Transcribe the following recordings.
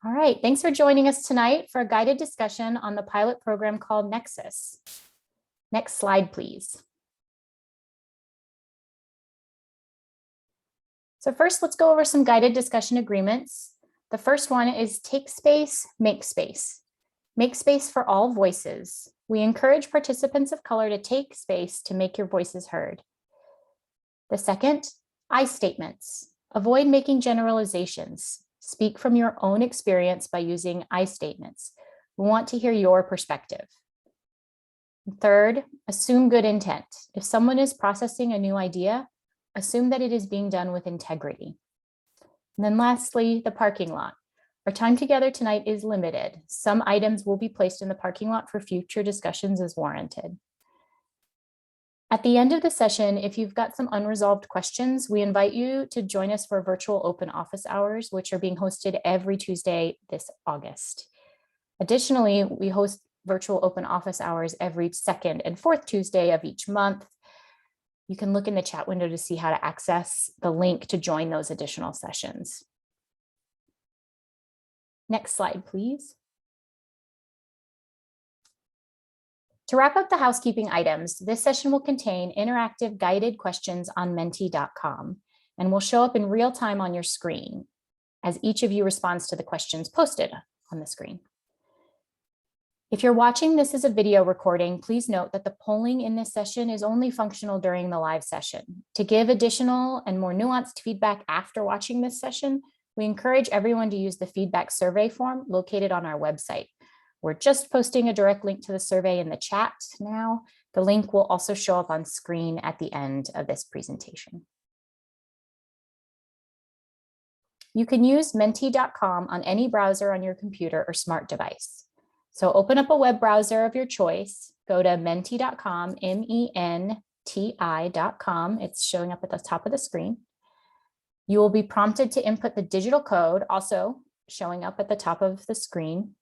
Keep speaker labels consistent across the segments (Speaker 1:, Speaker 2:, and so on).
Speaker 1: All right, thanks for joining us tonight for a guided discussion on the pilot program called Nexus. Next slide, please. So first, let's go over some guided discussion agreements. The first one is take space, make space. Make space for all voices. We encourage participants of color to take space to make your voices heard. The second, I statements. Avoid making generalizations. Speak from your own experience by using I statements. We want to hear your perspective. Third, assume good intent. If someone is processing a new idea, assume that it is being done with integrity. And then lastly, the parking lot. Our time together tonight is limited. Some items will be placed in the parking lot for future discussions as warranted. At the end of the session, if you've got some unresolved questions, we invite you to join us for virtual open office hours, which are being hosted every Tuesday this August. Additionally, we host virtual open office hours every second and fourth Tuesday of each month. You can look in the chat window to see how to access the link to join those additional sessions. Next slide, please. To wrap up the housekeeping items, this session will contain interactive guided questions on menti.com and will show up in real time on your screen as each of you responds to the questions posted on the screen. If you're watching this as a video recording, please note that the polling in this session is only functional during the live session. To give additional and more nuanced feedback after watching this session, we encourage everyone to use the feedback survey form located on our website. We're just posting a direct link to the survey in the chat now. The link will also show up on screen at the end of this presentation. You can use menti.com on any browser on your computer or smart device. So open up a web browser of your choice, go to menti.com, menti.com. It's showing up at the top of the screen. You will be prompted to input the digital code, also showing up at the top of the screen.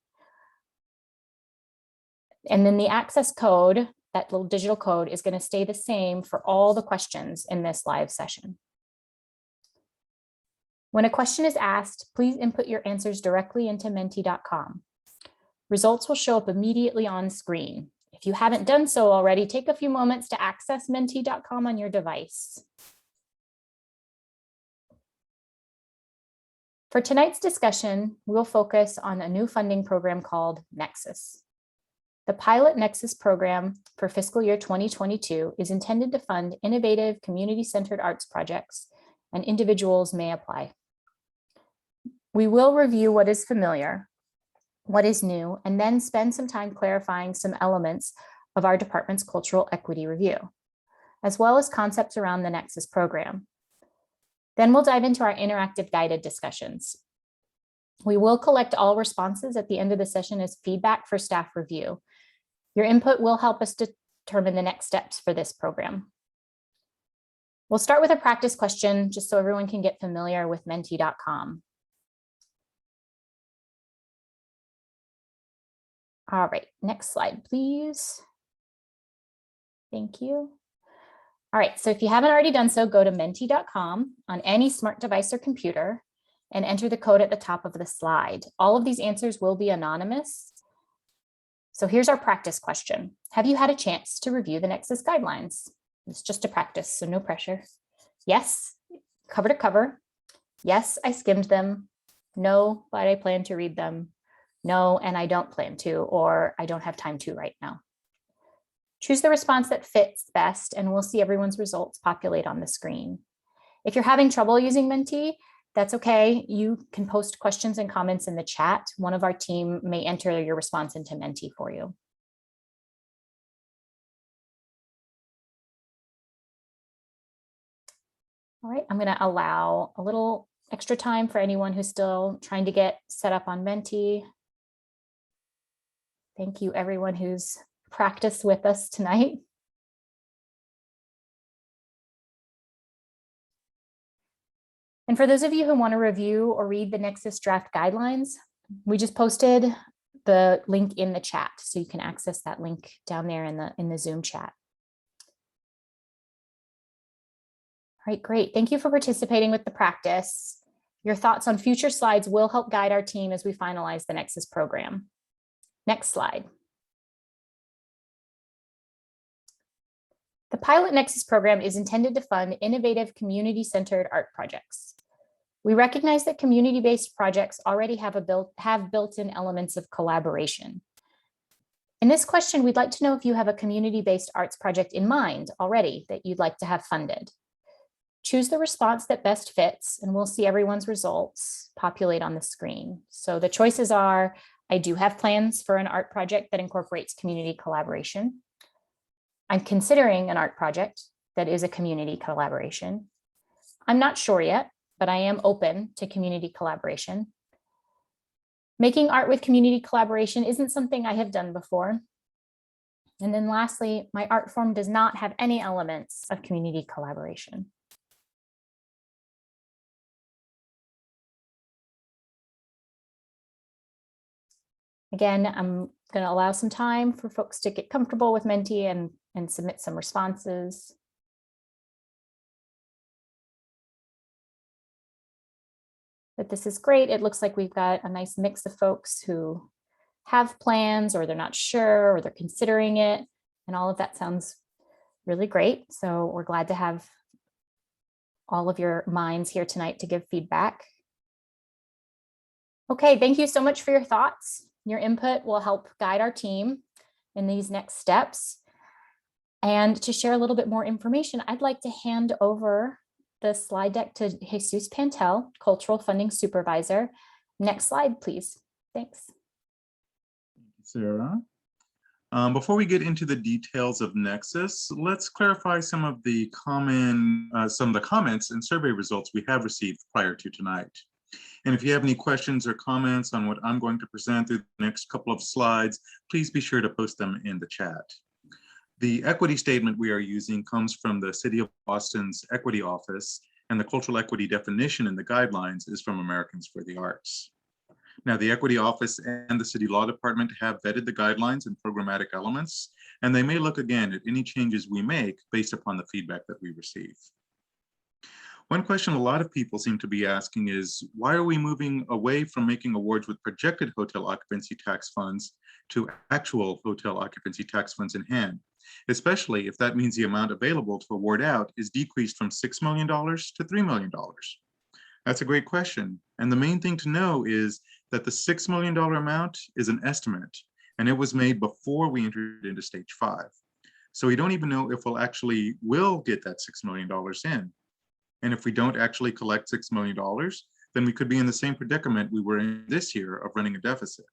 Speaker 1: And then the access code, that little digital code, is going to stay the same for all the questions in this live session. When a question is asked, please input your answers directly into menti.com. Results will show up immediately on screen. If you haven't done so already, take a few moments to access menti.com on your device. For tonight's discussion, we'll focus on a new funding program called Nexus. The pilot Nexus program for fiscal year 2022 is intended to fund innovative community-centered arts projects, and individuals may apply. We will review what is familiar, what is new, and then spend some time clarifying some elements of our department's cultural equity review, as well as concepts around the Nexus program. Then we'll dive into our interactive guided discussions. We will collect all responses at the end of the session as feedback for staff review. Your input will help us determine the next steps for this program. We'll start with a practice question just so everyone can get familiar with menti.com. All right, next slide, please. Thank you. All right, so if you haven't already done so, go to menti.com on any smart device or computer and enter the code at the top of the slide. All of these answers will be anonymous. So here's our practice question. Have you had a chance to review the Nexus guidelines? It's just a practice, so no pressure. Yes, cover to cover. Yes, I skimmed them. No, but I plan to read them. No, and I don't plan to, or I don't have time to right now. Choose the response that fits best, and we'll see everyone's results populate on the screen. If you're having trouble using Menti, that's okay. You can post questions and comments in the chat. One of our team may enter your response into Menti for you. All right, I'm going to allow a little extra time for anyone who's still trying to get set up on Menti. Thank you, everyone who's practiced with us tonight. And for those of you who want to review or read the Nexus draft guidelines, we just posted the link in the chat, so you can access that link down there in the Zoom chat. All right, great. Thank you for participating with the practice. Your thoughts on future slides will help guide our team as we finalize the Nexus program. Next slide. The Pilot Nexus program is intended to fund innovative community-centered art projects. We recognize that community-based projects already have built-in elements of collaboration. In this question, we'd like to know if you have a community-based arts project in mind already that you'd like to have funded. Choose the response that best fits, and we'll see everyone's results populate on the screen. So the choices are, I do have plans for an art project that incorporates community collaboration. I'm considering an art project that is a community collaboration. I'm not sure yet, but I am open to community collaboration. Making art with community collaboration isn't something I have done before. And then lastly, my art form does not have any elements of community collaboration. Again, I'm going to allow some time for folks to get comfortable with Menti and submit some responses. But this is great. It looks like we've got a nice mix of folks who have plans, or they're not sure, or they're considering it. And all of that sounds really great. So we're glad to have all of your minds here tonight to give feedback. Okay, thank you so much for your thoughts. Your input will help guide our team in these next steps. And to share a little bit more information, I'd like to hand over the slide deck to Jesus Pantel, Cultural Funding Supervisor. Next slide, please. Thanks.
Speaker 2: Thank you, Sarah. Before we get into the details of Nexus, let's clarify some of the comments and survey results we have received prior to tonight. And if you have any questions or comments on what I'm going to present through the next couple of slides, please be sure to post them in the chat. The equity statement we are using comes from the City of Boston's Equity Office, and the cultural equity definition in the guidelines is from Americans for the Arts. Now, the Equity Office and the City Law Department have vetted the guidelines and programmatic elements, and they may look again at any changes we make based upon the feedback that we receive. One question a lot of people seem to be asking is, why are we moving away from making awards with projected hotel occupancy tax funds to actual hotel occupancy tax funds in hand, especially if that means the amount available to award out is decreased from $6 million to $3 million? That's a great question. And the main thing to know is that the $6 million amount is an estimate, and it was made before we entered into stage 5. So we don't even know if we'll get that $6 million in. And if we don't actually collect $6 million, then we could be in the same predicament we were in this year of running a deficit.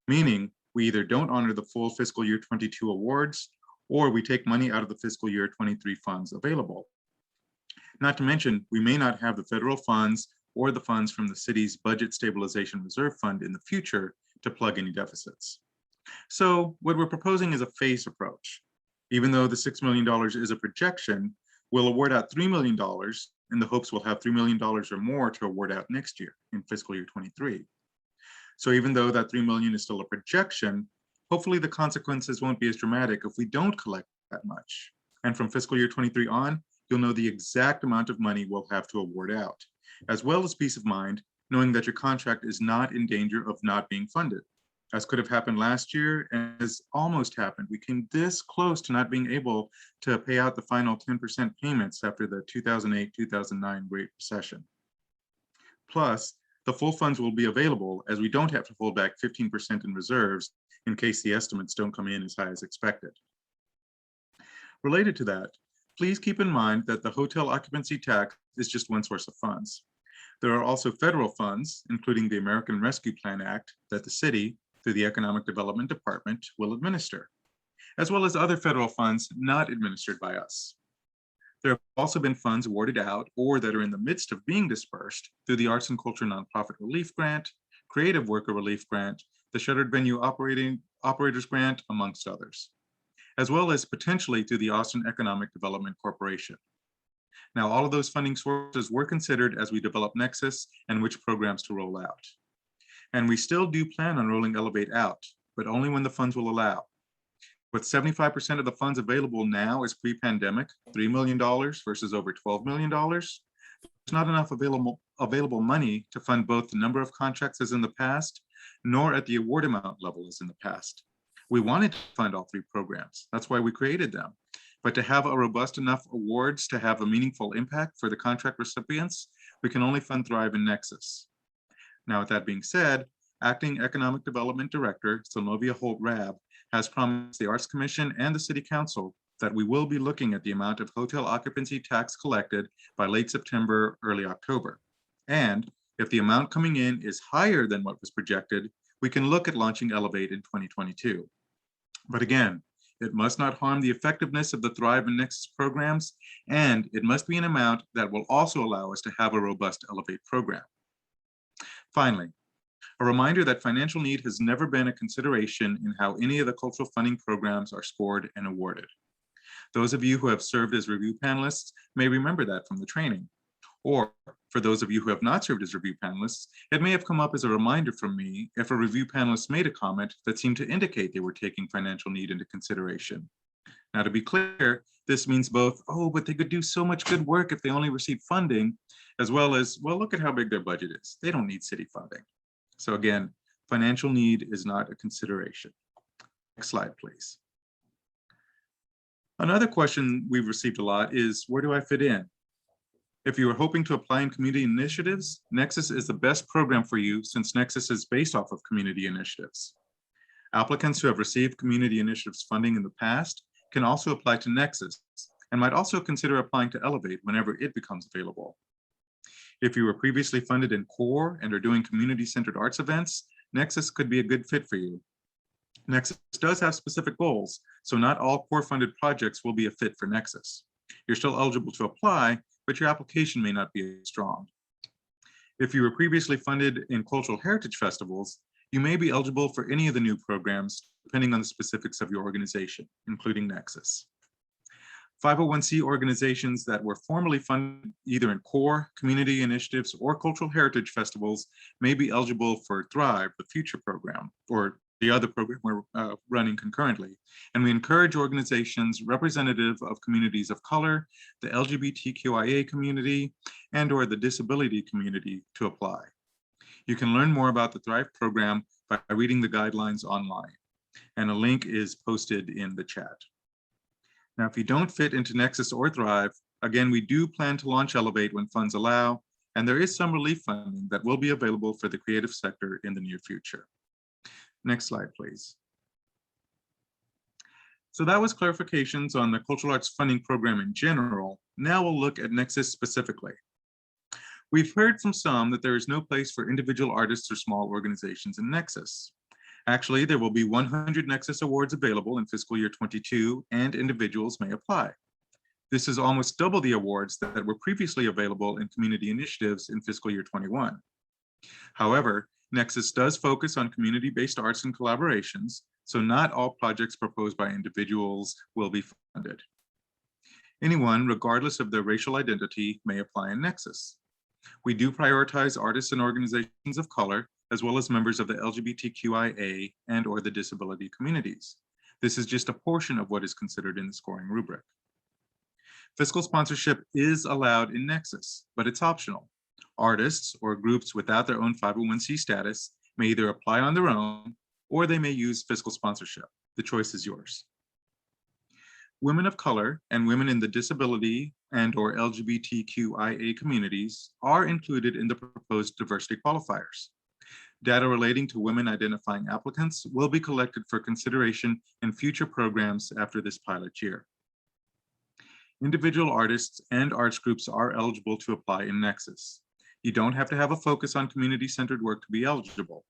Speaker 2: Meaning we either don't honor the full fiscal year 22 awards, or we take money out of the fiscal year 23 funds available. Not to mention, we may not have the federal funds or the funds from the city's Budget Stabilization Reserve Fund in the future to plug any deficits. So what we're proposing is a phased approach. Even though the $6 million is a projection, we'll award out $3 million in the hopes we'll have $3 million or more to award out next year in fiscal year 23. So even though that $3 million is still a projection, hopefully the consequences won't be as dramatic if we don't collect that much. And from fiscal year 23 on, you'll know the exact amount of money we'll have to award out, as well as peace of mind, knowing that your contract is not in danger of not being funded. As could have happened last year, and as almost happened. We came this close to not being able to pay out the final 10% payments after the 2008-2009 Great Recession. Plus, the full funds will be available as we don't have to hold back 15% in reserves in case the estimates don't come in as high as expected. Related to that, please keep in mind that the hotel occupancy tax is just one source of funds. There are also federal funds, including the American Rescue Plan Act, that the city, through the Economic Development Department, will administer, as well as other federal funds not administered by us. There have also been funds awarded out or that are in the midst of being dispersed through the Arts and Culture Nonprofit Relief Grant, Creative Worker Relief Grant, the Shuttered Venue Operators Grant, amongst others, as well as potentially through the Austin Economic Development Corporation. Now, all of those funding sources were considered as we develop Nexus and which programs to roll out. And we still do plan on rolling Elevate out, but only when the funds will allow. With 75% of the funds available now as pre-pandemic, $3 million versus over $12 million, the not enough available money to fund both the number of contracts as in the past, nor at the award amount level as in the past. We wanted to fund all 3 programs. That's why we created them. But to have a robust enough awards to have a meaningful impact for the contract recipients, we can only fund Thrive and Nexus. Now, with that being said, Acting Economic Development Director Sylnovia Holt-Rabb has promised the Arts Commission and the City Council that we will be looking at the amount of hotel occupancy tax collected by late September, early October. And if the amount coming in is higher than what was projected, we can look at launching Elevate in 2022. But again, it must not harm the effectiveness of the Thrive and Nexus programs, and it must be an amount that will also allow us to have a robust Elevate program. Finally, a reminder that financial need has never been a consideration in how any of the cultural funding programs are scored and awarded. Those of you who have served as review panelists may remember that from the training. Or for those of you who have not served as review panelists, it may have come up as a reminder from me if a review panelist made a comment that seemed to indicate they were taking financial need into consideration. Now, to be clear, this means both, oh, but they could do so much good work if they only receive funding, as well as, well, look at how big their budget is. They don't need city funding. So again, financial need is not a consideration. Next slide, please. Another question we've received a lot is, where do I fit in? If you are hoping to apply in community initiatives, Nexus is the best program for you since Nexus is based off of community initiatives. Applicants who have received community initiatives funding in the past can also apply to Nexus and might also consider applying to Elevate whenever it becomes available. If you were previously funded in CORE and are doing community-centered arts events, Nexus could be a good fit for you. Nexus does have specific goals, so not all CORE-funded projects will be a fit for Nexus. You're still eligible to apply, but your application may not be as strong. If you were previously funded in cultural heritage festivals, you may be eligible for any of the new programs, depending on the specifics of your organization, including Nexus. 501c organizations that were formerly funded either in CORE, community initiatives, or cultural heritage festivals may be eligible for Thrive, the future program, or the other program we're running concurrently. And we encourage organizations representative of communities of color, the LGBTQIA community, and or the disability community to apply. You can learn more about the Thrive program by reading the guidelines online, and a link is posted in the chat. Now, if you don't fit into Nexus or Thrive, again, we do plan to launch Elevate when funds allow, and there is some relief funding that will be available for the creative sector in the near future. Next slide, please. So that was clarifications on the cultural arts funding program in general. Now we'll look at Nexus specifically. We've heard from some that there is no place for individual artists or small organizations in Nexus. Actually, there will be 100 Nexus awards available in fiscal year 22, and individuals may apply. This is almost double the awards that were previously available in community initiatives in fiscal year 21. However, Nexus does focus on community-based arts and collaborations, so not all projects proposed by individuals will be funded. Anyone, regardless of their racial identity, may apply in Nexus. We do prioritize artists and organizations of color, as well as members of the LGBTQIA and or the disability communities. This is just a portion of what is considered in the scoring rubric. Fiscal sponsorship is allowed in Nexus, but it's optional. Artists or groups without their own 501c status may either apply on their own or they may use fiscal sponsorship. The choice is yours. Women of color and women in the disability and or LGBTQIA communities are included in the proposed diversity qualifiers. Data relating to women identifying applicants will be collected for consideration in future programs after this pilot year. Individual artists and arts groups are eligible to apply in Nexus. You don't have to have a focus on community-centered work to be eligible.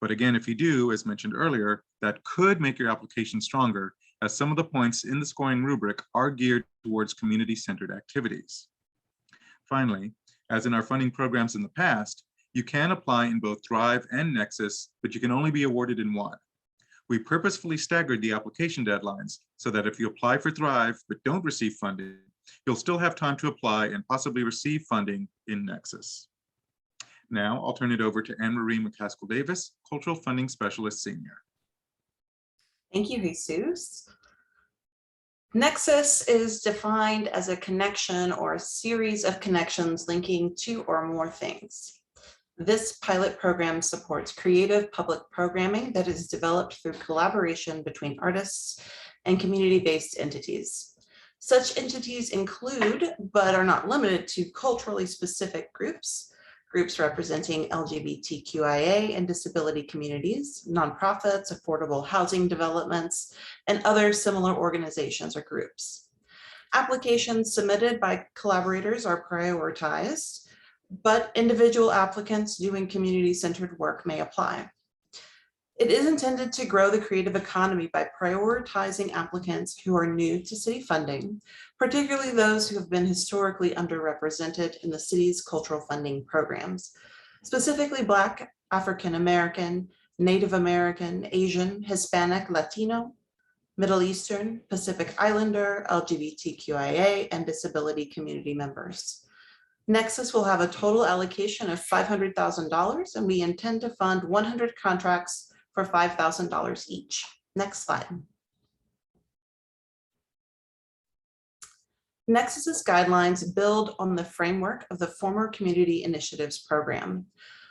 Speaker 2: But again, if you do, as mentioned earlier, that could make your application stronger, as some of the points in the scoring rubric are geared towards community-centered activities. Finally, as in our funding programs in the past, you can apply in both Thrive and Nexus, but you can only be awarded in one. We purposefully staggered the application deadlines so that if you apply for Thrive but don't receive funding, you'll still have time to apply and possibly receive funding in Nexus. Now I'll turn it over to Anne-Marie McCaskill-Davis, Cultural Funding Specialist Senior.
Speaker 3: Thank you, Jesus. Nexus is defined as a connection or a series of connections linking two or more things. This pilot program supports creative public programming that is developed through collaboration between artists and community-based entities. Such entities include, but are not limited to, culturally specific groups, groups representing LGBTQIA and disability communities, nonprofits, affordable housing developments, and other similar organizations or groups. Applications submitted by collaborators are prioritized, but individual applicants doing community-centered work may apply. It is intended to grow the creative economy by prioritizing applicants who are new to city funding, particularly those who have been historically underrepresented in the city's cultural funding programs, specifically Black, African American, Native American, Asian, Hispanic, Latino, Middle Eastern, Pacific Islander, LGBTQIA, and disability community members. Nexus will have a total allocation of $500,000, and we intend to fund 100 contracts for $5,000 each. Next slide. Nexus's guidelines build on the framework of the former Community Initiatives program.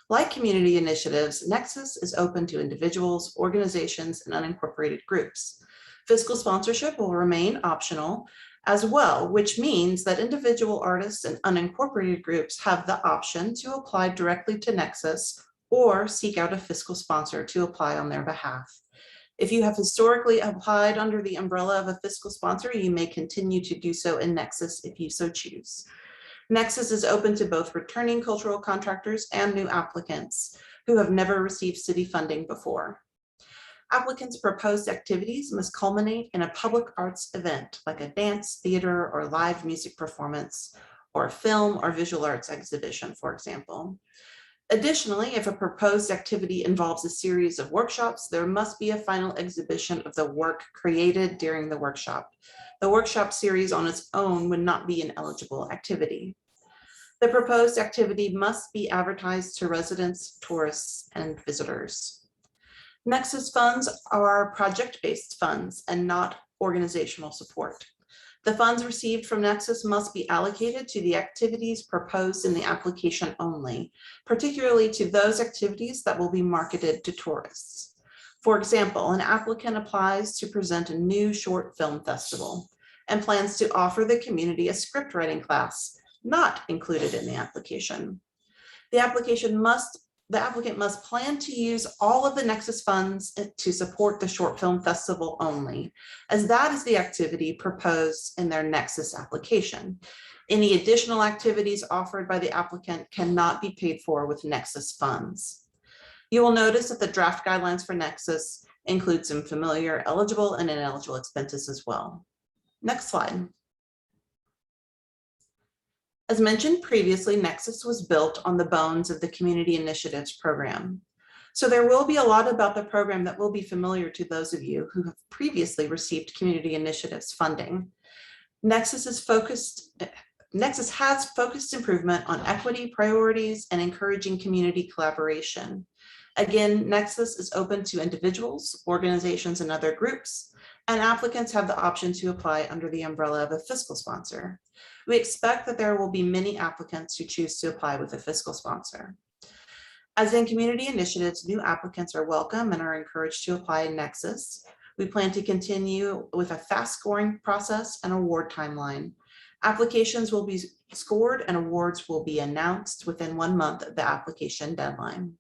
Speaker 3: Like community initiatives, Nexus is open to individuals, organizations, and unincorporated groups. Fiscal sponsorship will remain optional as well, which means that individual artists and unincorporated groups have the option to apply directly to Nexus or seek out a fiscal sponsor to apply on their behalf. If you have historically applied under the umbrella of a fiscal sponsor, you may continue to do so in Nexus if you so choose. Nexus is open to both returning cultural contractors and new applicants who have never received city funding before. Applicants' proposed activities must culminate in a public arts event like a dance, theater, or live music performance, or a film or visual arts exhibition, for example. Additionally, if a proposed activity involves a series of workshops, there must be a final exhibition of the work created during the workshop. The workshop series on its own would not be an eligible activity. The proposed activity must be advertised to residents, tourists, and visitors. Nexus funds are project-based funds and not organizational support. The funds received from Nexus must be allocated to the activities proposed in the application only, particularly to those activities that will be marketed to tourists. For example, an applicant applies to present a new short film festival and plans to offer the community a script writing class, not included in the application. The applicant must plan to use all of the Nexus funds to support the short film festival only, as that is the activity proposed in their Nexus application. Any additional activities offered by the applicant cannot be paid for with Nexus funds. You will notice that the draft guidelines for Nexus include some familiar eligible and ineligible expenses as well. Next slide. As mentioned previously, Nexus was built on the bones of the Community Initiatives program. So there will be a lot about the program that will be familiar to those of you who have previously received Community Initiatives funding. Nexus has focused improvement on equity priorities and encouraging community collaboration. Again, Nexus is open to individuals, organizations, and other groups, and applicants have the option to apply under the umbrella of a fiscal sponsor. We expect that there will be many applicants who choose to apply with a fiscal sponsor. As in community initiatives, new applicants are welcome and are encouraged to apply in Nexus. We plan to continue with a fast scoring process and award timeline. Applications will be scored and awards will be announced within 1 month of the application deadline.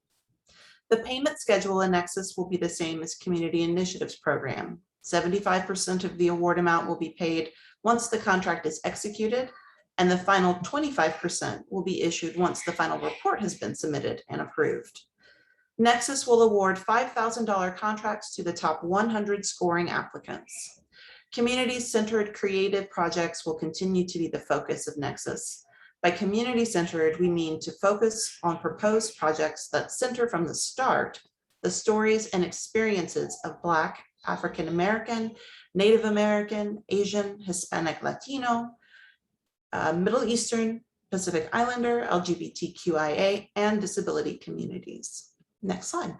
Speaker 3: The payment schedule in Nexus will be the same as Community Initiatives program. 75% of the award amount will be paid once the contract is executed, and the final 25% will be issued once the final report has been submitted and approved. Nexus will award $5,000 contracts to the top 100 scoring applicants. Community-centered creative projects will continue to be the focus of Nexus. By community-centered, we mean to focus on proposed projects that center from the start the stories and experiences of Black, African American, Native American, Asian, Hispanic, Latino, Middle Eastern, Pacific Islander, LGBTQIA, and disability communities. Next slide.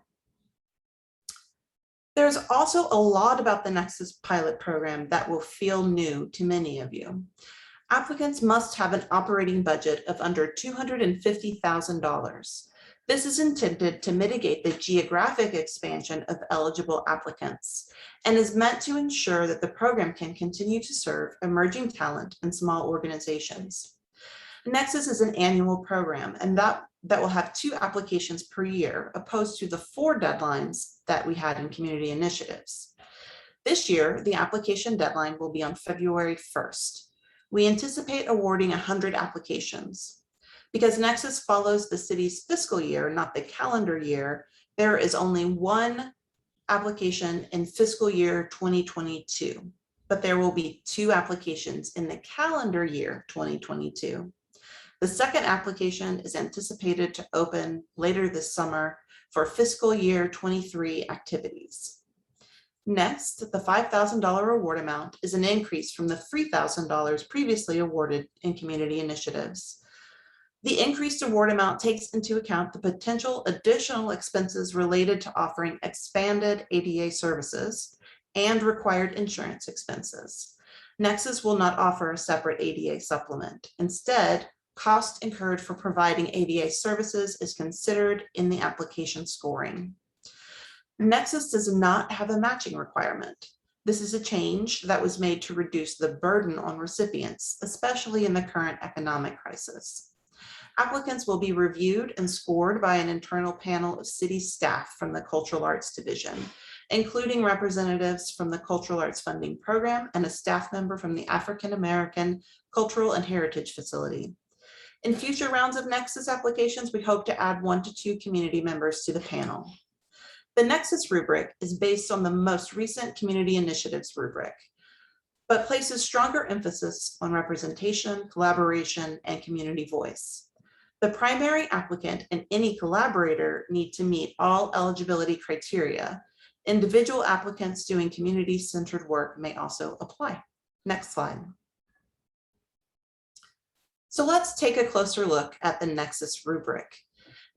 Speaker 3: There's also a lot about the Nexus pilot program that will feel new to many of you. Applicants must have an operating budget of under $250,000. This is intended to mitigate the geographic expansion of eligible applicants and is meant to ensure that the program can continue to serve emerging talent and small organizations. Nexus is an annual program, and that will have 2 applications per year, opposed to the 4 deadlines that we had in community initiatives. This year, the application deadline will be on February 1st. We anticipate awarding 100 applications. Because Nexus follows the city's fiscal year, not the calendar year, there is only 1 application in fiscal year 2022, but there will be 2 applications in the calendar year 2022. The second application is anticipated to open later this summer for fiscal year 23 activities. Next, the $5,000 award amount is an increase from the $3,000 previously awarded in community initiatives. The increased award amount takes into account the potential additional expenses related to offering expanded ADA services and required insurance expenses. Nexus will not offer a separate ADA supplement. Instead, cost incurred for providing ADA services is considered in the application scoring. Nexus does not have a matching requirement. This is a change that was made to reduce the burden on recipients, especially in the current economic crisis. Applicants will be reviewed and scored by an internal panel of city staff from the Cultural Arts Division, including representatives from the Cultural Arts Funding Program and a staff member from the African American Cultural and Heritage Facility. In future rounds of Nexus applications, we hope to add 1 to 2 community members to the panel. The Nexus rubric is based on the most recent community initiatives rubric, but places stronger emphasis on representation, collaboration, and community voice. The primary applicant and any collaborator need to meet all eligibility criteria. Individual applicants doing community-centered work may also apply. Next slide. So let's take a closer look at the Nexus rubric.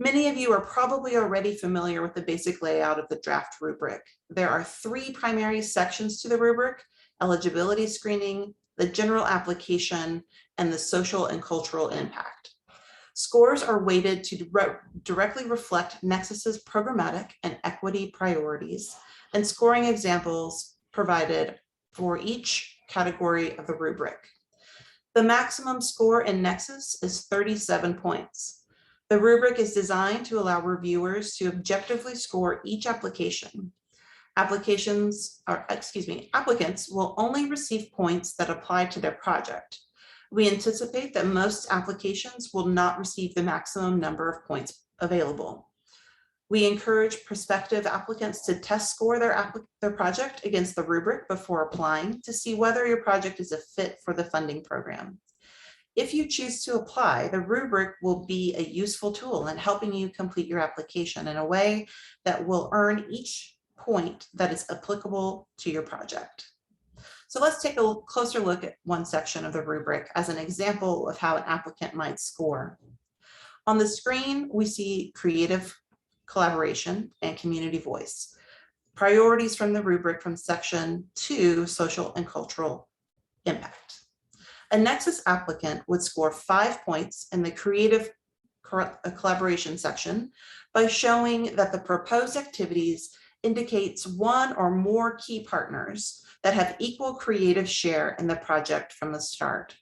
Speaker 3: Many of you are probably already familiar with the basic layout of the draft rubric. There are 3 primary sections to the rubric: eligibility screening, the general application, and the social and cultural impact. Scores are weighted to directly reflect Nexus's programmatic and equity priorities, and scoring examples provided for each category of the rubric. The maximum score in Nexus is 37 points. The rubric is designed to allow reviewers to objectively score each application. Applicants will only receive points that apply to their project. We anticipate that most applications will not receive the maximum number of points available. We encourage prospective applicants to test score their project against the rubric before applying to see whether your project is a fit for the funding program. If you choose to apply, the rubric will be a useful tool in helping you complete your application in a way that will earn each point that is applicable to your project. So let's take a closer look at one section of the rubric as an example of how an applicant might score. On the screen, we see creative collaboration and community voice. Priorities from the rubric from section 2, social and cultural impact. A Nexus applicant would score 5 points in the creative collaboration section by showing that the proposed activities indicates 1 or more key partners that have equal creative share in the project from the start.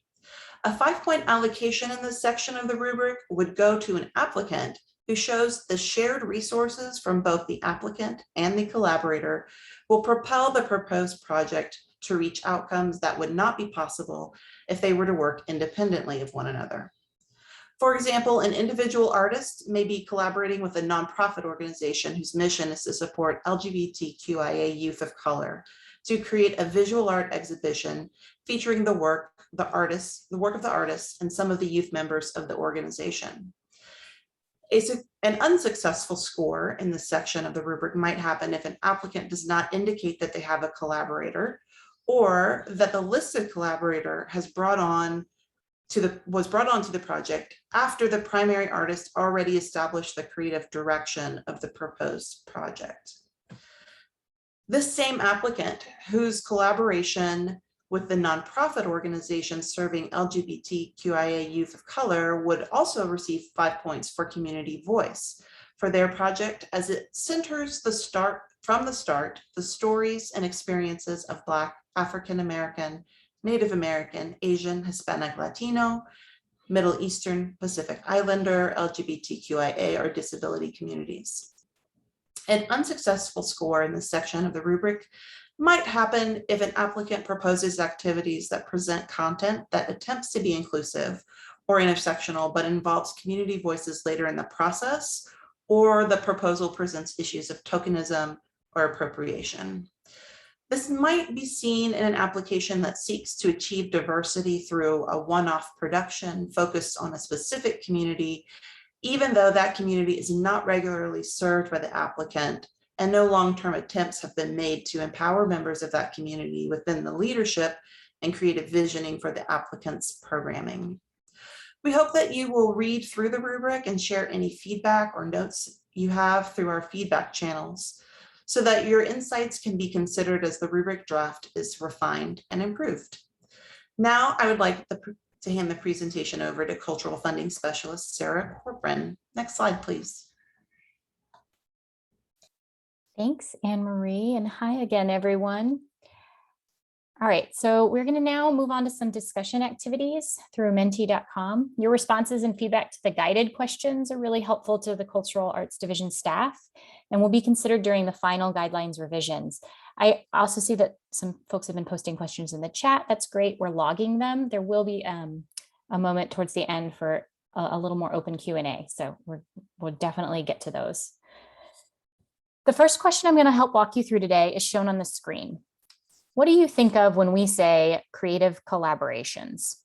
Speaker 3: A 5-point allocation in this section of the rubric would go to an applicant who shows the shared resources from both the applicant and the collaborator will propel the proposed project to reach outcomes that would not be possible if they were to work independently of one another. For example, an individual artist may be collaborating with a nonprofit organization whose mission is to support LGBTQIA youth of color to create a visual art exhibition featuring the work of the artist and some of the youth members of the organization. An unsuccessful score in this section of the rubric might happen if an applicant does not indicate that they have a collaborator, or that the listed collaborator was brought on to the project after the primary artist already established the creative direction of the proposed project. This same applicant, whose collaboration with the nonprofit organization serving LGBTQIA youth of color, would also receive 5 points for community voice for their project, as it centers the stories and experiences of Black, African American, Native American, Asian, Hispanic, Latino, Middle Eastern, Pacific Islander, LGBTQIA, or disability communities. An unsuccessful score in this section of the rubric might happen if an applicant proposes activities that present content that attempts to be inclusive or intersectional, but involves community voices later in the process, or the proposal presents issues of tokenism or appropriation. This might be seen in an application that seeks to achieve diversity through a one-off production focused on a specific community, even though that community is not regularly served by the applicant and no long-term attempts have been made to empower members of that community within the leadership and creative visioning for the applicant's programming. We hope that you will read through the rubric and share any feedback or notes you have through our feedback channels, so that your insights can be considered as the rubric draft is refined and improved. Now, I would like to hand the presentation over to Cultural Funding Specialist Sarah Corcoran. Next slide, please.
Speaker 1: Thanks, Anne Marie, and hi again, everyone. All right, so we're going to now move on to some discussion activities through menti.com. Your responses and feedback to the guided questions are really helpful to the Cultural Arts Division staff and will be considered during the final guidelines revisions. I also see that some folks have been posting questions in the chat. That's great. We're logging them. There will be a moment towards the end for a little more open Q&A, so we'll definitely get to those. The first question I'm going to help walk you through today is shown on the screen. What do you think of when we say creative collaborations?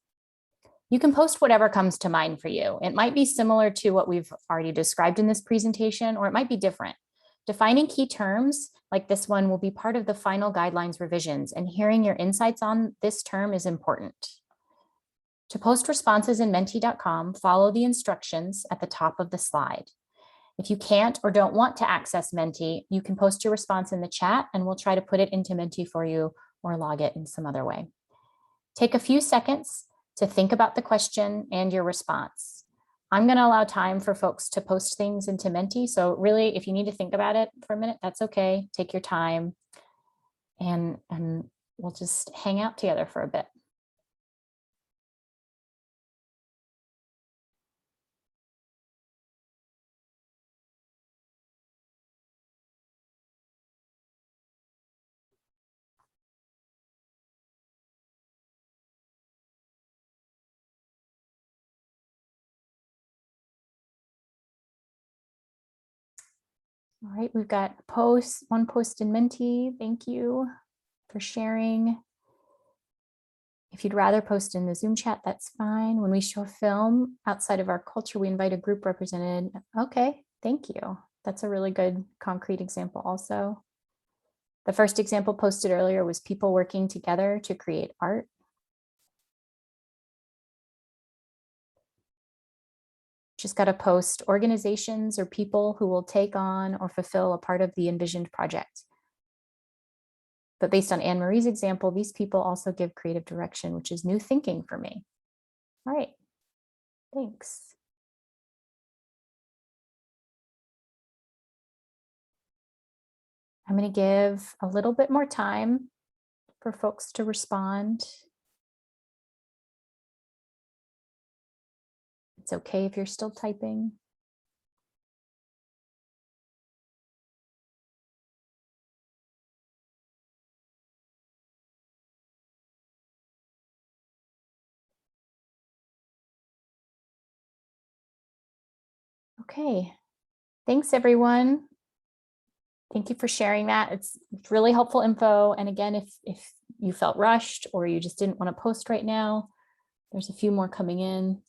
Speaker 1: You can post whatever comes to mind for you. It might be similar to what we've already described in this presentation, or it might be different. Defining key terms like this one will be part of the final guidelines revisions, and hearing your insights on this term is important. To post responses in menti.com, follow the instructions at the top of the slide. If you can't or don't want to access Menti, you can post your response in the chat and we'll try to put it into Menti for you or log it in some other way. Take a few seconds to think about the question and your response. I'm going to allow time for folks to post things into Menti. So really, if you need to think about it for a minute, that's okay. Take your time and we'll just hang out together for a bit. All right, we've got one post in Menti. Thank you for sharing. If you'd rather post in the Zoom chat, that's fine. When we show film outside of our culture, we invite a group represented. Okay, thank you. That's a really good concrete example also. The first example posted earlier was people working together to create art. Just got to post organizations or people who will take on or fulfill a part of the envisioned project. But based on Anne Marie's example, these people also give creative direction, which is new thinking for me. All right, thanks. I'm going to give a little bit more time for folks to respond. It's okay if you're still typing. Okay, thanks everyone. Thank you for sharing that. It's really helpful info. And again, if you felt rushed or you just didn't want to post right now, there's a few more coming in.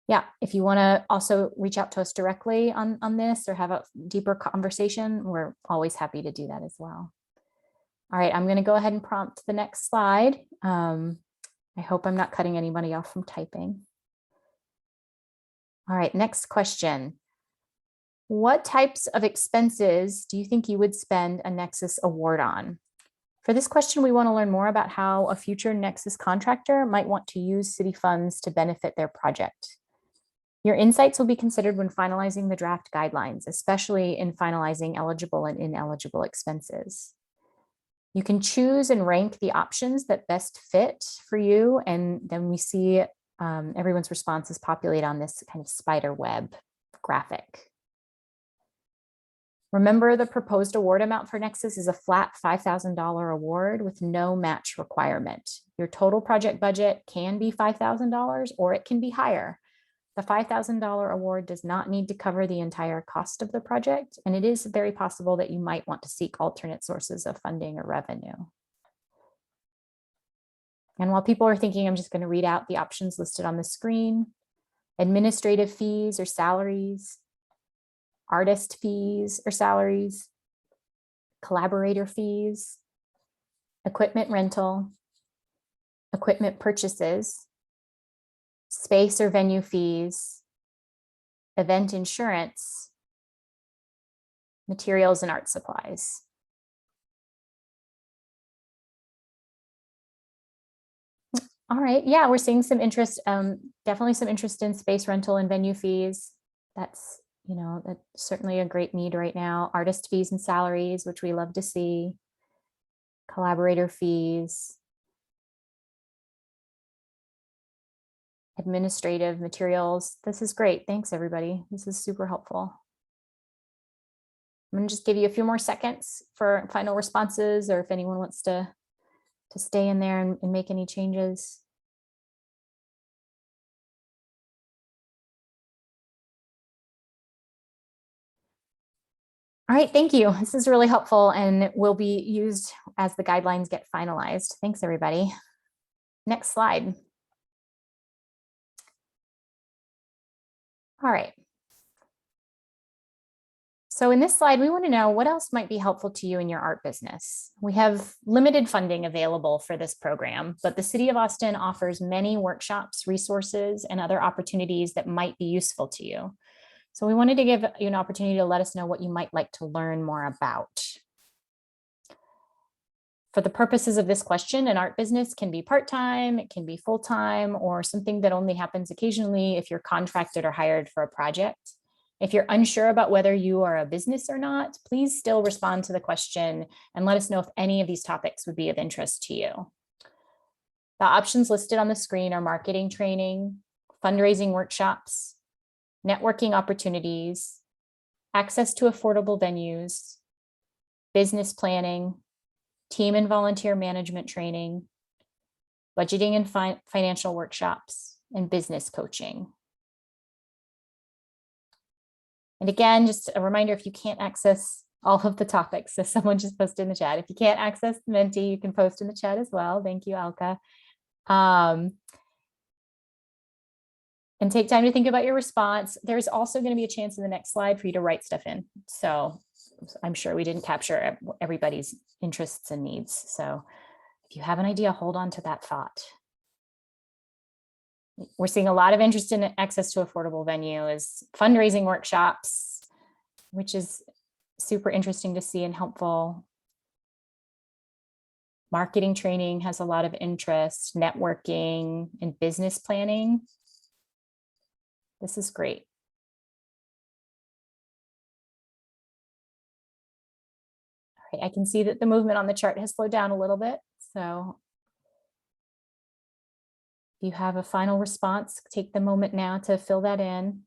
Speaker 1: Yeah, if you want to also reach out to us directly on this or have a deeper conversation, we're always happy to do that as well. All right, I'm going to go ahead and prompt the next slide. I hope I'm not cutting anybody off from typing. All right, next question. What types of expenses do you think you would spend a Nexus award on? For this question, we want to learn more about how a future Nexus contractor might want to use city funds to benefit their project. Your insights will be considered when finalizing the draft guidelines, especially in finalizing eligible and ineligible expenses. You can choose and rank the options that best fit for you, and then we see everyone's responses populate on this kind of spider web graphic. Remember, the proposed award amount for Nexus is a flat $5,000 award with no match requirement. Your total project budget can be $5,000 or it can be higher. The $5,000 award does not need to cover the entire cost of the project, and it is very possible that you might want to seek alternate sources of funding or revenue. And while people are thinking, I'm just going to read out the options listed on the screen. Administrative fees or salaries, artist fees or salaries, collaborator fees, equipment rental, equipment purchases, space or venue fees, event insurance, materials and art supplies. All right, yeah, we're seeing some interest, definitely some interest in space rental and venue fees. That's certainly a great need right now. Artist fees and salaries, which we love to see. Collaborator fees. Administrative materials. This is great. Thanks, everybody. This is super helpful. I'm going to just give you a few more seconds for final responses, or if anyone wants to stay in there and make any changes. All right, thank you. This is really helpful and will be used as the guidelines get finalized. Thanks, everybody. Next slide. All right. So in this slide, we want to know what else might be helpful to you in your art business. We have limited funding available for this program, but the City of Austin offers many workshops, resources, and other opportunities that might be useful to you. So we wanted to give you an opportunity to let us know what you might like to learn more about. For the purposes of this question, an art business can be part-time, it can be full-time, or something that only happens occasionally if you're contracted or hired for a project. If you're unsure about whether you are a business or not, please still respond to the question and let us know if any of these topics would be of interest to you. The options listed on the screen are marketing training, fundraising workshops, networking opportunities, access to affordable venues, business planning, team and volunteer management training, budgeting and financial workshops, and business coaching. And again, just a reminder, if you can't access all of the topics, so someone just posted in the chat, if you can't access the Menti, you can post in the chat as well. Thank you, Alka. And take time to think about your response. There's also going to be a chance in the next slide for you to write stuff in. So I'm sure we didn't capture everybody's interests and needs. So if you have an idea, hold on to that thought. We're seeing a lot of interest in access to affordable venues, fundraising workshops, which is super interesting to see and helpful. Marketing training has a lot of interest, networking and business planning. This is great. All right, I can see that the movement on the chart has slowed down a little bit. So if you have a final response, take the moment now to fill that in.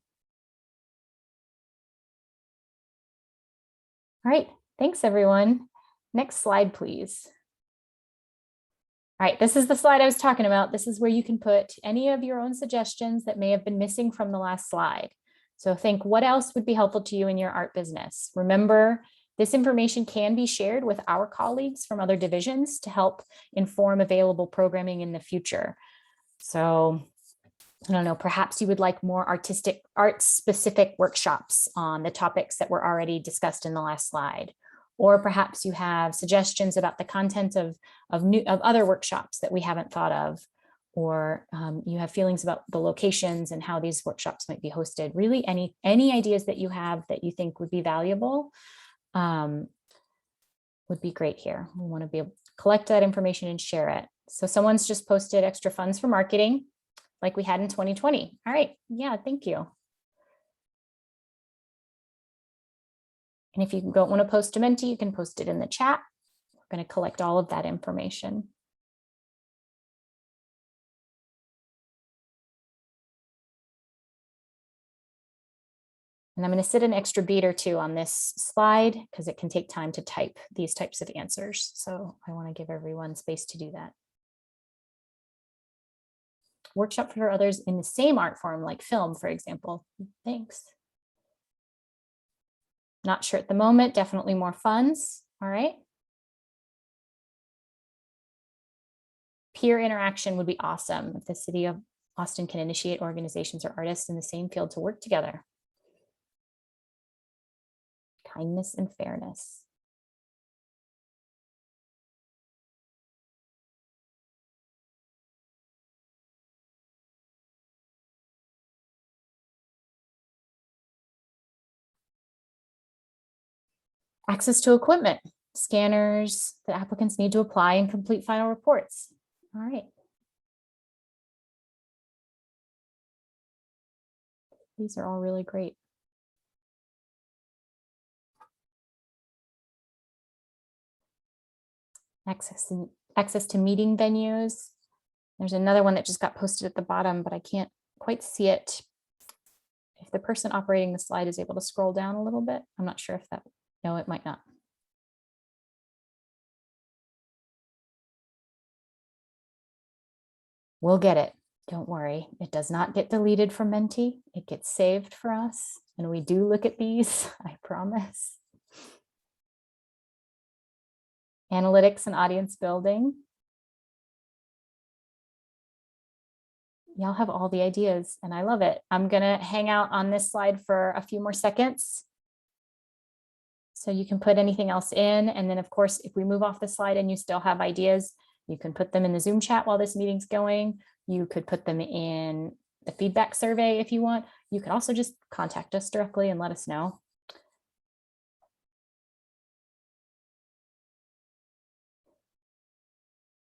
Speaker 1: All right, thanks everyone. Next slide, please. All right, this is the slide I was talking about. This is where you can put any of your own suggestions that may have been missing from the last slide. So think, what else would be helpful to you in your art business? Remember, this information can be shared with our colleagues from other divisions to help inform available programming in the future. So I don't know, perhaps you would like more artistic, art-specific workshops on the topics that were already discussed in the last slide. Or perhaps you have suggestions about the content of other workshops that we haven't thought of, or you have feelings about the locations and how these workshops might be hosted, really any ideas that you have that you think would be valuable would be great here. We want to be able to collect that information and share it. So someone's just posted extra funds for marketing like we had in 2020. All right, yeah, thank you. And if you don't want to post to Menti, you can post it in the chat. We're going to collect all of that information. And I'm going to sit an extra beat or two on this slide because it can take time to type these types of answers. So I want to give everyone space to do that. Workshop for others in the same art form, like film, for example. Thanks. Not sure at the moment, definitely more funds. All right. Peer interaction would be awesome if the city of Austin can initiate organizations or artists in the same field to work together. Kindness and fairness. Access to equipment, scanners that applicants need to apply and complete final reports. All right. These are all really great. Access to meeting venues. There's another one that just got posted at the bottom, but I can't quite see it. If the person operating the slide is able to scroll down a little bit, I'm not sure if that, no, it might not. We'll get it. Don't worry. It does not get deleted from Menti. It gets saved for us. And we do look at these, I promise. Analytics and audience building. Y'all have all the ideas and I love it. I'm gonna hang out on this slide for a few more seconds. So you can put anything else in. And then of course, if we move off the slide and you still have ideas, you can put them in the Zoom chat while this meeting's going. You could put them in the feedback survey if you want. You can also just contact us directly and let us know.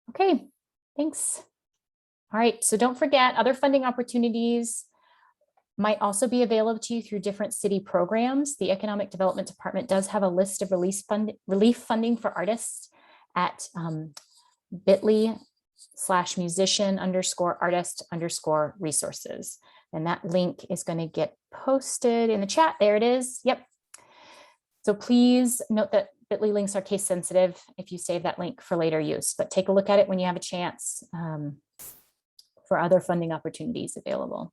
Speaker 1: Okay, thanks. All right, so don't forget, other funding opportunities might also be available to you through different city programs. The Economic Development Department does have a list of relief funding for artists at bit.ly/musician_artist_resources. And that link is going to get posted in the chat. There it is. Yep. So please note that bit.ly links are case sensitive if you save that link for later use, but take a look at it when you have a chance for other funding opportunities available.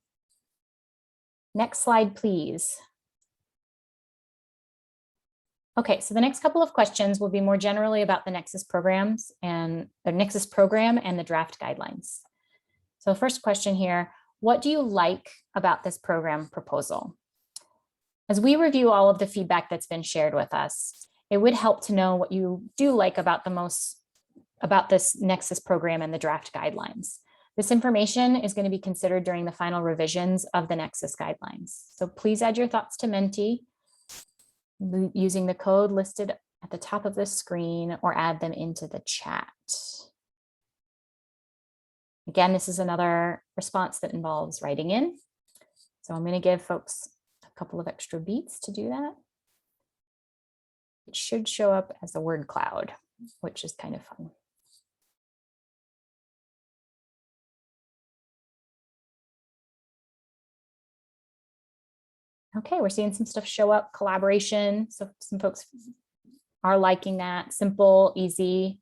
Speaker 1: Next slide, please. Okay, so the next couple of questions will be more generally about the Nexus programs and the Nexus program and the draft guidelines. So first question here, what do you like about this program proposal? As we review all of the feedback that's been shared with us, it would help to know what you do like about this Nexus program and the draft guidelines. This information is going to be considered during the final revisions of the Nexus guidelines. So please add your thoughts to Menti using the code listed at the top of the screen or add them into the chat. Again, this is another response that involves writing in. So I'm going to give folks a couple of extra beats to do that. It should show up as a word cloud, which is kind of fun. Okay, we're seeing some stuff show up, collaboration. So some folks are liking that, simple, easy.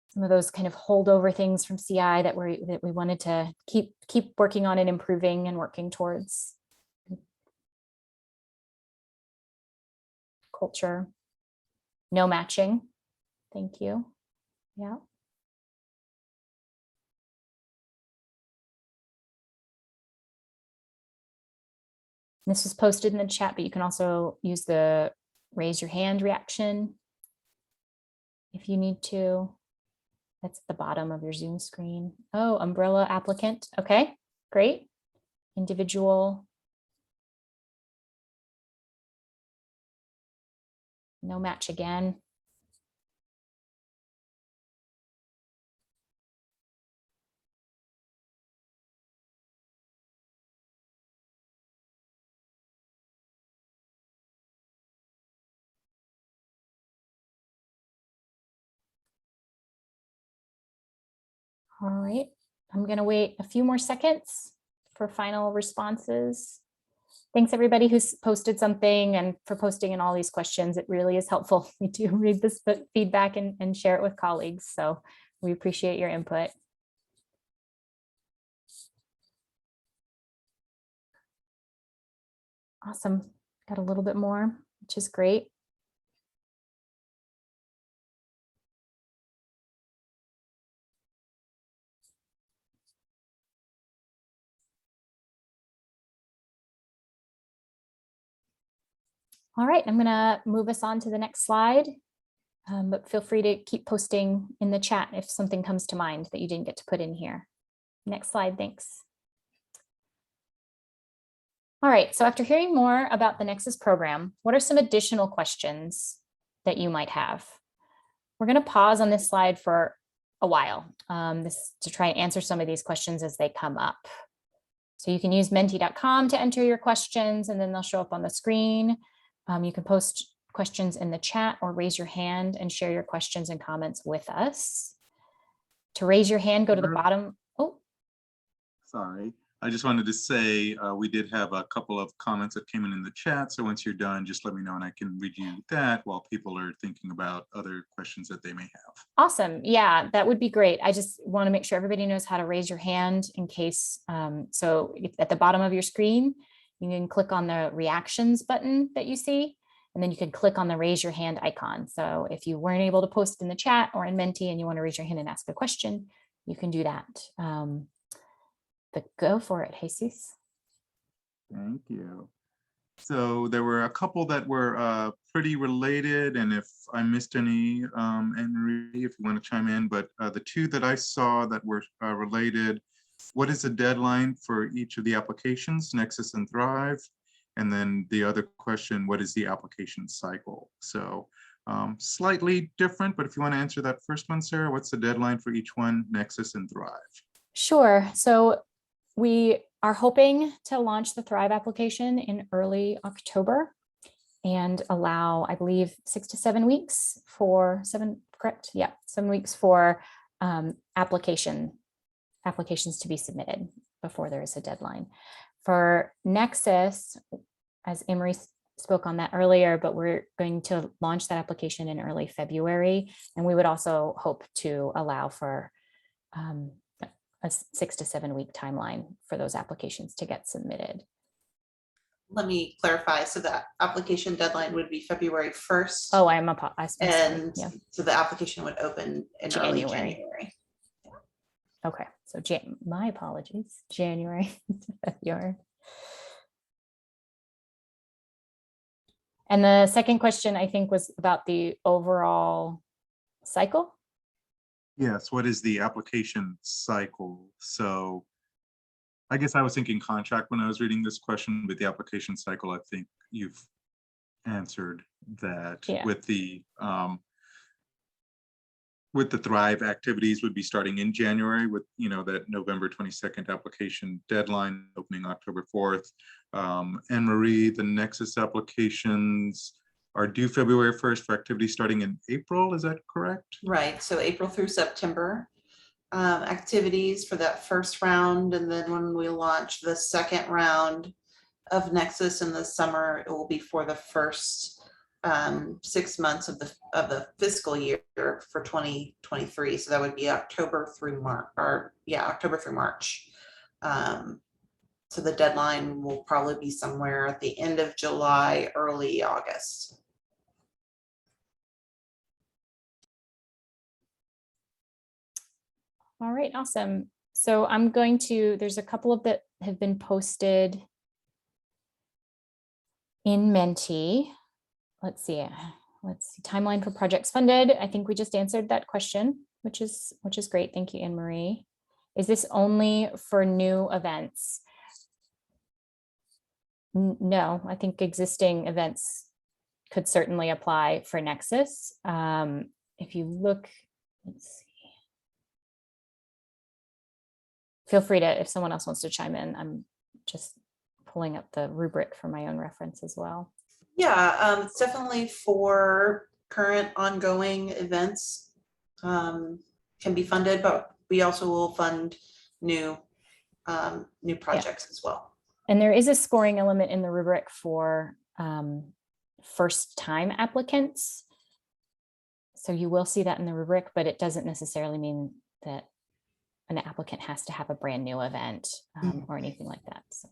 Speaker 1: Some of those kind of holdover things from CI that we wanted to keep working on and improving and working towards. Culture, no matching. Thank you. Yeah. This was posted in the chat, but you can also use the raise your hand reaction if you need to. That's at the bottom of your Zoom screen. Oh, umbrella applicant. Okay, great. Individual. No match again. All right, I'm going to wait a few more seconds for final responses. Thanks everybody who's posted something and for posting in all these questions. It really is helpful. We do read this feedback and share it with colleagues. So we appreciate your input. Awesome. Got a little bit more, which is great. All right, I'm going to move us on to the next slide, but feel free to keep posting in the chat if something comes to mind that you didn't get to put in here. Next slide, thanks. All right, so after hearing more about the Nexus program, what are some additional questions that you might have? We're going to pause on this slide for a while to try and answer some of these questions as they come up. So you can use menti.com to enter your questions and then they'll show up on the screen. You can post questions in the chat or raise your hand and share your questions and comments with us. To raise your hand, go to the bottom. Oh,
Speaker 2: sorry. I just wanted to say we did have a couple of comments that came in the chat. So once you're done, just let me know and I can review that while people are thinking about other questions that they may have.
Speaker 1: Awesome. Yeah, that would be great. I just want to make sure everybody knows how to raise your hand in case. So at the bottom of your screen, you can click on the reactions button that you see, and then you can click on the raise your hand icon. So if you weren't able to post in the chat or in Menti and you want to raise your hand and ask a question, you can do that. But go for it, Jesus.
Speaker 2: Thank you. So there were a couple that were pretty related, and if I missed any, Anne-Marie, if you want to chime in, but the two that I saw that were related, what is the deadline for each of the applications, Nexus and Thrive? And then the other question, what is the application cycle? So slightly different, but if you want to answer that first one, Sarah, what's the deadline for each one, Nexus and Thrive?
Speaker 1: Sure. So we are hoping to launch the Thrive application in early October and allow, I believe, 6 to 7 weeks for 7 weeks for applications to be submitted before there is a deadline. For Nexus, as Emery spoke on that earlier, but we're going to launch that application in early February, and we would also hope to allow for a 6 to 7 week timeline for those applications to get submitted.
Speaker 3: Let me clarify. So that application deadline would be February 1st.
Speaker 1: Oh, I'm sorry.
Speaker 3: And
Speaker 1: yeah.
Speaker 3: So the application would open in early January.
Speaker 1: Okay, so my apologies, January to February. And the second question, I think, was about the overall cycle.
Speaker 2: Yes, what is the application cycle? So I guess I was thinking contract when I was reading this question, but the application cycle, I think you've answered that.
Speaker 1: Yeah.
Speaker 2: With the Thrive activities would be starting in January with, that November 22nd application deadline, opening October 4th. And Marie, the Nexus applications are due February 1st for activities starting in April, is that correct?
Speaker 3: Right, so April through September activities for that first round, and then when we launch the second round of Nexus in the summer, it will be for the first 6 months of the fiscal year for 2023. So that would be October through March, October through March. So the deadline will probably be somewhere at the end of July, early August.
Speaker 1: All right, awesome. So there's a couple of that have been posted in Menti. Let's see, timeline for projects funded. I think we just answered that question. which is great. Thank you, Anne Marie. Is this only for new events? No, I think existing events could certainly apply for Nexus. If you look, let's see. Feel free to, if someone else wants to chime in, I'm just pulling up the rubric for my own reference as well.
Speaker 3: Yeah, it's definitely for current ongoing events can be funded, but we also will fund new projects as well.
Speaker 1: And there is a scoring element in the rubric for first time applicants. So you will see that in the rubric, but it doesn't necessarily mean that an applicant has to have a brand new event or anything like that. So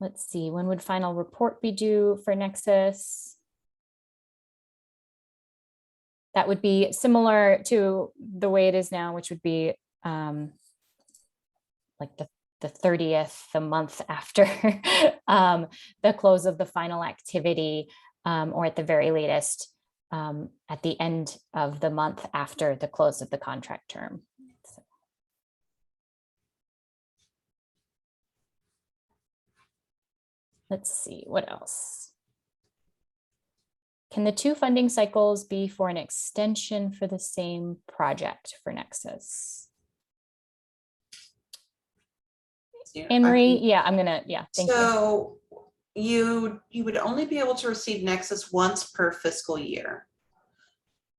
Speaker 1: let's see, when would final report be due for Nexus? That would be similar to the way it is now, which would be like the 30th, the month after the close of the final activity, or at the very latest, at the end of the month after the close of the contract term. So. Let's see, what else? Can the two funding cycles be for an extension for the same project for Nexus? Anne Marie, yeah, I'm gonna, thank you.
Speaker 3: So you would only be able to receive Nexus once per fiscal year.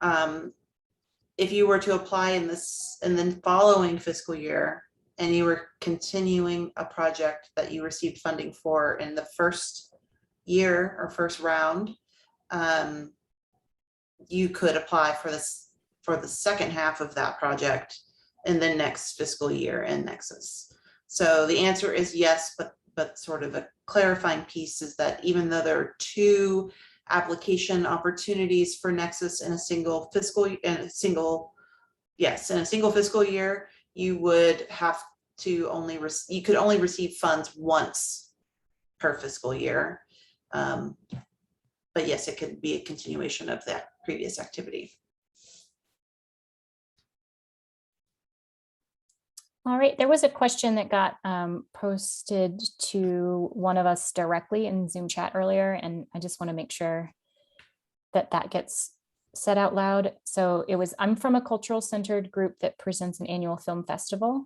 Speaker 3: If you were to apply in the following fiscal year and you were continuing a project that you received funding for in the first year or first round, you could apply for the second half of that project in the next fiscal year in Nexus. So the answer is yes, but sort of a clarifying piece is that even though there are two application opportunities for Nexus in a single fiscal year, you would have to you could only receive funds once per fiscal year. But yes, it could be a continuation of that previous activity.
Speaker 1: All right, there was a question that got posted to one of us directly in Zoom chat earlier, and I just want to make sure that that gets said out loud. So it was, I'm from a cultural centered group that presents an annual film festival.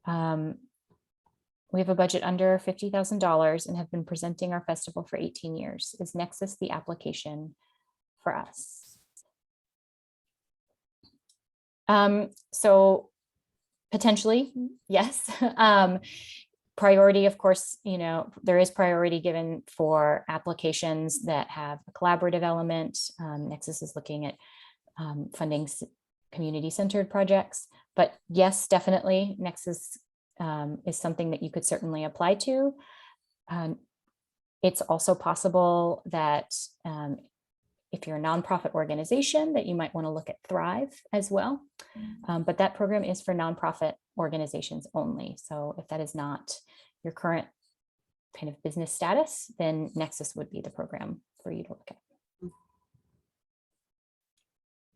Speaker 1: We have a budget under $50,000 and have been presenting our festival for 18 years. Is Nexus the application for us? So potentially, yes. Priority, of course, there is priority given for applications that have a collaborative element. Nexus is looking at funding community-centered projects, but yes, definitely, Nexus is something that you could certainly apply to. It's also possible that if you're a nonprofit organization, that you might want to look at Thrive as well. But that program is for nonprofit organizations only. So if that is not your current kind of business status, then Nexus would be the program for you to look at.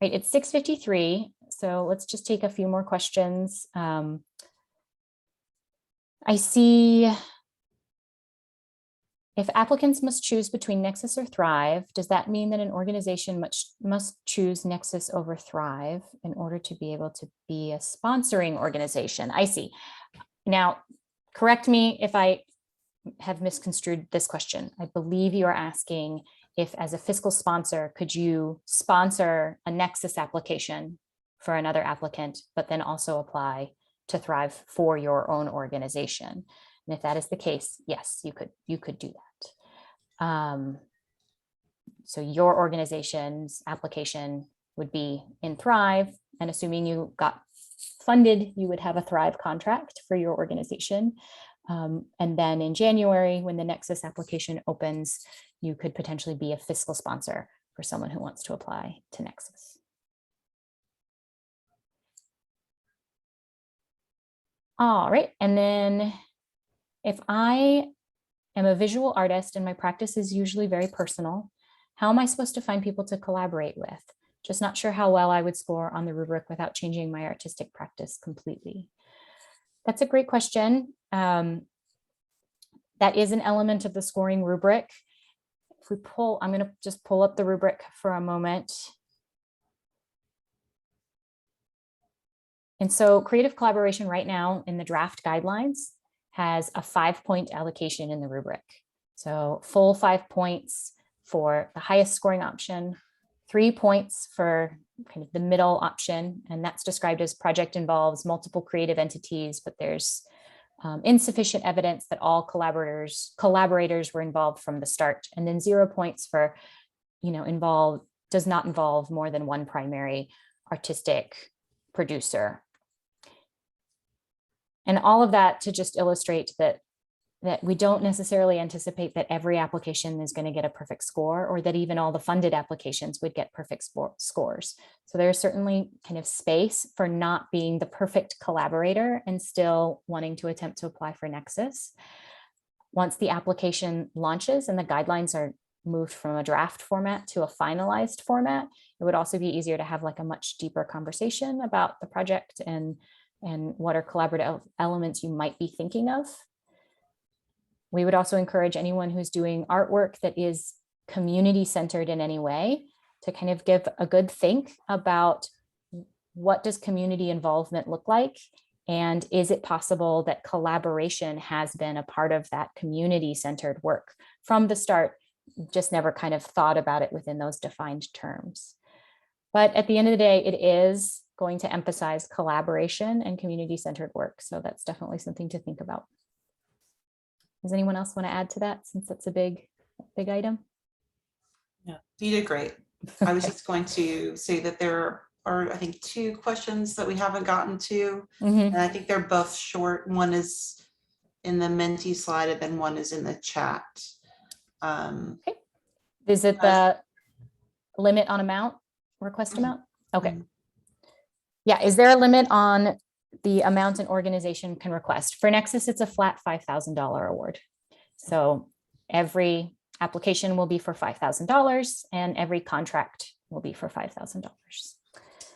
Speaker 1: Right, it's 6:53. So let's just take a few more questions. I see, if applicants must choose between Nexus or Thrive, does that mean that an organization must choose Nexus over Thrive in order to be able to be a sponsoring organization? I see. Now, correct me if I have misconstrued this question. I believe you are asking if, as a fiscal sponsor, could you sponsor a Nexus application for another applicant, but then also apply to Thrive for your own organization? And if that is the case, yes, you could do that. So your organization's application would be in Thrive, and assuming you got funded, you would have a Thrive contract for your organization. And then in January, when the Nexus application opens, you could potentially be a fiscal sponsor for someone who wants to apply to Nexus. All right, and then if I am a visual artist and my practice is usually very personal, how am I supposed to find people to collaborate with? Just not sure how well I would score on the rubric without changing my artistic practice completely. That's a great question. That is an element of the scoring rubric. If we pull, I'm going to just pull up the rubric for a moment. And so creative collaboration right now in the draft guidelines has a 5-point allocation in the rubric. So full 5 points for the highest scoring option, 3 points for kind of the middle option. And that's described as project involves multiple creative entities, but there's insufficient evidence that all collaborators were involved from the start. And then 0 points for, does not involve more than one primary artistic producer. And all of that to just illustrate that we don't necessarily anticipate that every application is going to get a perfect score, or that even all the funded applications would get perfect scores. So there's certainly kind of space for not being the perfect collaborator and still wanting to attempt to apply for Nexus. Once the application launches and the guidelines are moved from a draft format to a finalized format, it would also be easier to have like a much deeper conversation about the project and what are collaborative elements you might be thinking of. We would also encourage anyone who's doing artwork that is community-centered in any way to kind of give a good think about what does community involvement look like, and is it possible that collaboration has been a part of that community-centered work from the start, just never kind of thought about it within those defined terms. But at the end of the day, it is going to emphasize collaboration and community-centered work. So that's definitely something to think about. Does anyone else want to add to that, since that's a big item?
Speaker 3: Yeah, you did great. I was just going to say that there are, I think, 2 questions that we haven't gotten to. And I think they're both short. One is in the Menti slide, and then one is in the chat.
Speaker 1: Okay. Is it the limit on amount, request amount? Okay. Yeah, is there a limit on the amount an organization can request? For Nexus, it's a flat $5,000 award. So every application will be for $5,000 and every contract will be for $5,000.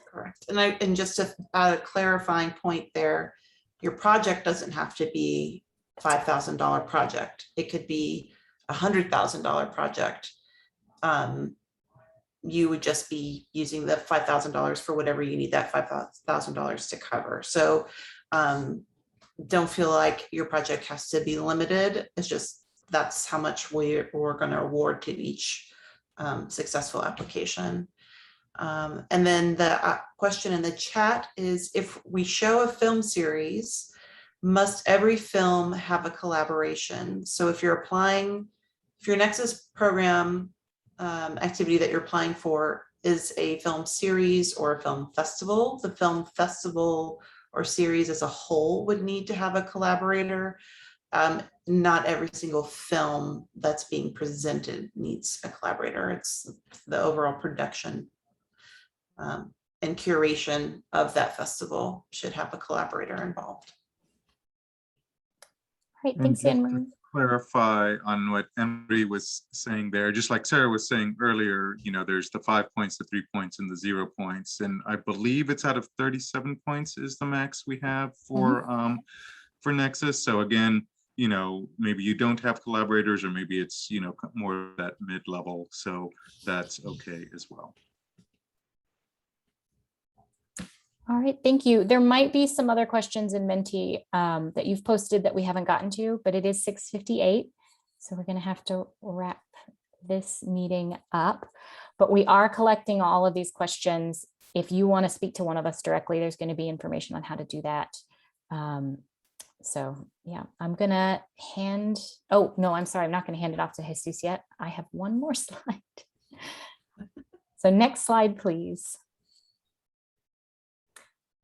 Speaker 3: Correct. And just to add a clarifying point there, your project doesn't have to be $5,000 project. It could be $100,000 project. You would just be using the $5,000 for whatever you need that $5,000 to cover. So don't feel like your project has to be limited. It's just that's how much we're going to award to each successful application. And then the question in the chat is, if we show a film series, must every film have a collaboration? So if you're applying, if your Nexus program activity that you're applying for is a film series or a film festival, the film festival or series as a whole would need to have a collaborator. Not every single film that's being presented needs a collaborator. It's the overall production and curation of that festival should have a collaborator involved.
Speaker 1: Great, thanks, Anne-Marie.
Speaker 2: Clarify on what Emery was saying there, just like Sarah was saying earlier, there's the 5 points, the 3 points, and the 0 points, and I believe it's out of 37 points is the max we have for Nexus. So again, maybe you don't have collaborators, or maybe it's more that mid-level, so that's okay as well.
Speaker 1: All right, thank you. There might be some other questions in Menti that you've posted that we haven't gotten to, but it is 6:58. So we're going to have to wrap this meeting up. But we are collecting all of these questions. If you want to speak to one of us directly, there's going to be information on how to do that. So yeah, I'm going to oh, no, I'm sorry. I'm not going to hand it off to Jesus yet. I have one more slide. So next slide, please.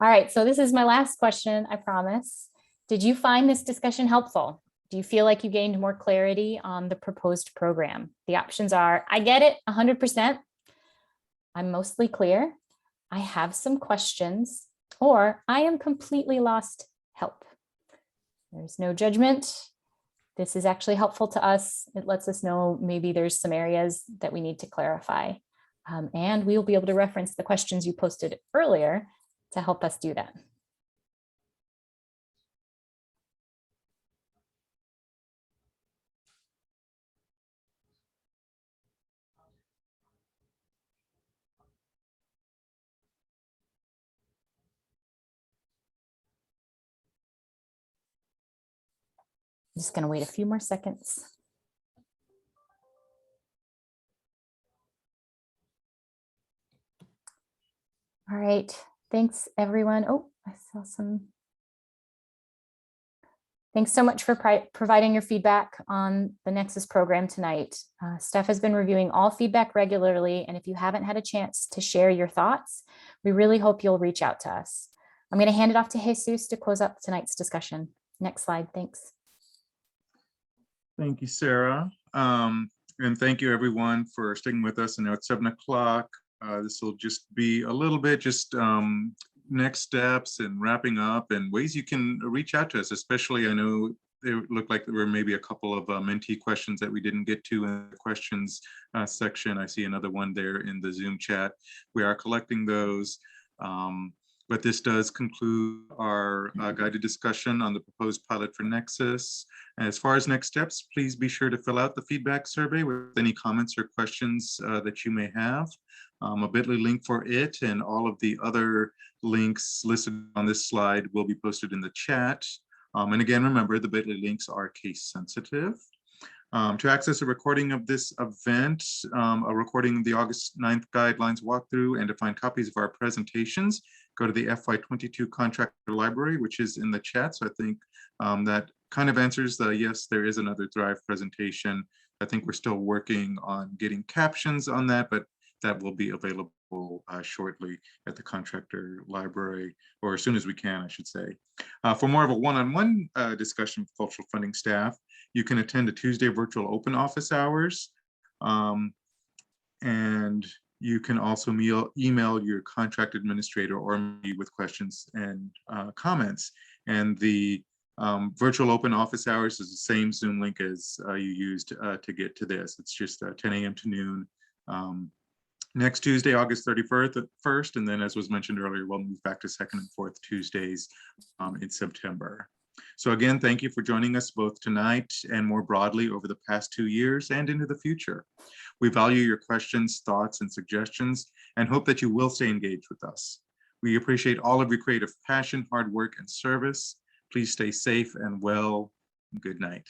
Speaker 1: All right, so this is my last question, I promise. Did you find this discussion helpful? Do you feel like you gained more clarity on the proposed program? The options are, I get it 100%. I'm mostly clear. I have some questions, or I am completely lost, help. There's no judgment. This is actually helpful to us. It lets us know maybe there's some areas that we need to clarify. And we will be able to reference the questions you posted earlier to help us do that. I'm just going to wait a few more seconds. All right, thanks everyone. Oh, I saw some. Thanks so much for providing your feedback on the Nexus program tonight. Staff has been reviewing all feedback regularly, and if you haven't had a chance to share your thoughts, we really hope you'll reach out to us. I'm going to hand it off to Jesus to close up tonight's discussion. Next slide, thanks.
Speaker 2: Thank you, Sarah. And thank you everyone for sticking with us. I know it's 7 o'clock. This will just be a little bit just next steps and wrapping up and ways you can reach out to us, especially I know it looked like there were maybe a couple of mentee questions that we didn't get to in the questions section. I see another one there in the Zoom chat. We are collecting those. But this does conclude our guided discussion on the proposed pilot for Nexus. As far as next steps, please be sure to fill out the feedback survey with any comments or questions that you may have. A bit.ly link for it and all of the other links listed on this slide will be posted in the chat. And again, remember the bit.ly links are case sensitive. To access a recording of this event, a recording of the August 9th guidelines walkthrough, and to find copies of our presentations, go to the FY22 contractor library, which is in the chat. So I think that kind of answers the yes, there is another Thrive presentation. I think we're still working on getting captions on that, but that will be available shortly at the contractor library, or as soon as we can, I should say. For more of a one-on-one discussion with cultural funding staff, you can attend a Tuesday virtual open office hours. And you can also email your contract administrator or me with questions and comments. And the virtual open office hours is the same Zoom link as you used to get to this. It's just 10 a.m. to noon. Next Tuesday, August 31st, and then as was mentioned earlier, we'll move back to second and fourth Tuesdays in September. So again, thank you for joining us both tonight and more broadly over the past 2 years and into the future. We value your questions, thoughts, and suggestions, and hope that you will stay engaged with us. We appreciate all of your creative passion, hard work, and service. Please stay safe and well. Good night.